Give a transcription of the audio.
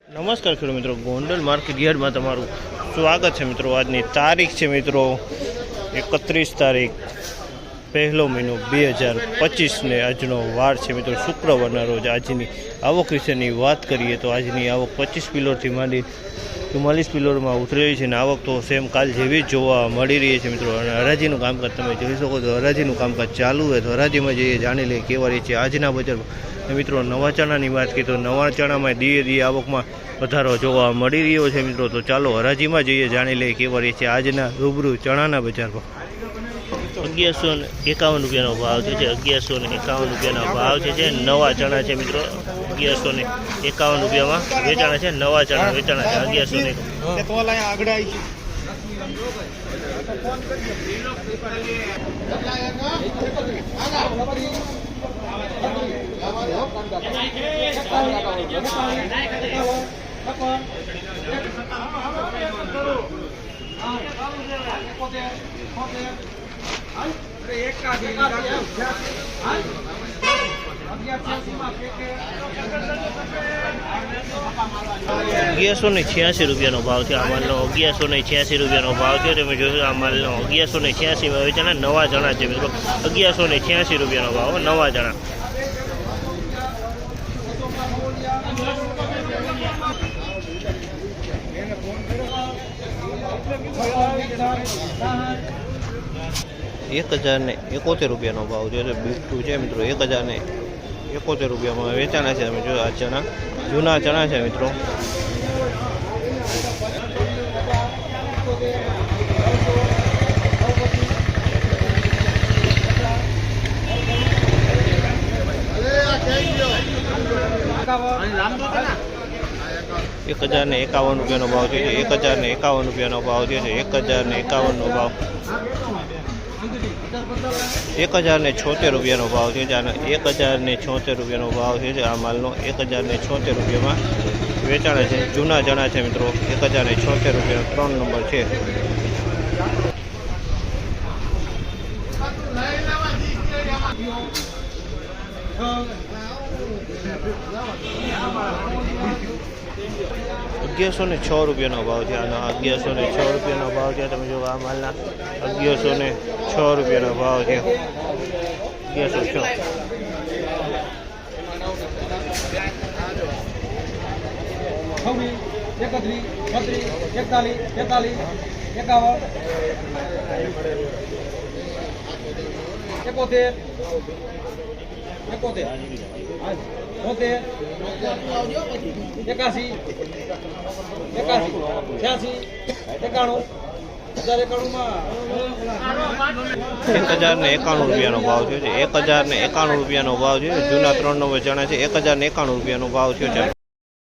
નમસ્કાર ખેડૂત મિત્રો, ગોંડલ માર્કેટ યાર્ડમાં તમારું સ્વાગત છે મિત્રો। આજની તારીખ છે મિત્રો 31 તારીખ પહેલો મહિનો 2025 ને આજનો વાર છે મિત્રો શુક્રવારના રોજ। આજની આવક વિશેની વાત કરીએ તો આજની આવક 25 પિલોરથી માંડી 44 પિલોરમાં ઉતરેલી છે અને આવક તો સેમ કાલ જેવી જ જોવા મળી રહી છે મિત્રો। અને હરાજીનું કામકાજ તમે જોઈ શકો છો, હરાજીનું કામકાજ ચાલુ હોય તો હરાજીમાં જઈએ જાણી લઈએ કેવા રહી છે આજના બજારમાં। મિત્રો નવા ચણાની વાત કરીએ તો નવા ચણામાં ધીરે આવકમાં વધારો જોવા મળી રહ્યો છે મિત્રો। તો ચાલો હરાજીમાં જઈએ જાણી લઈએ કેવા રહી છે આજના રૂબરૂ ચણાના બજારમાં। 1151 રૂપિયાનો ભાવ છે। 1151 રૂપિયાનો ભાવ છે। નવા ચણા છે મિત્રો 1151 રૂપિયામાં વેચાણા છે। નવા ચણા વેચાણા છે 1186 રૂપિયાનો ભાવ છે। આ માલનો 1186 રૂપિયાનો ભાવ છે। તમે જોશો આ માલનો 1186 વેચાણા નવા ચણા છે મિત્રો। 1186 રૂપિયાનો ભાવ નવા ચણા। ₹1071 રૂપિયાનો ભાવ છે। બીટું છે મિત્રો 1071 રૂપિયામાં વેચાણા છે। તમે જો આ ચણા જૂના ચણા છે મિત્રો। ₹1051 રૂપિયાનો ભાવ છે। 1051 રૂપિયાનો ભાવ છે। 1051 નો ભાવ। 1076 રૂપિયાનો ભાવ છે। 1076 રૂપિયાનો ભાવ છે। આ માલનો 1076 રૂપિયામાં વેચાણ છે। જૂના ચણા છે મિત્રો 1076 રૂપિયાનો 3 નંબર છે। ₹1106 રૂપિયાનો ભાવ છે। આનો 1106 રૂપિયાનો ભાવ છે। તમે જો આ માલના 1106 રૂપિયાનો ભાવ છે। 1106 રૂપિયાનો ભાવ છે। 1091 રૂપિયાનો ભાવ છે। જૂના 3 નંબર ચણા છે। 1091 રૂપિયાનો ભાવ છે।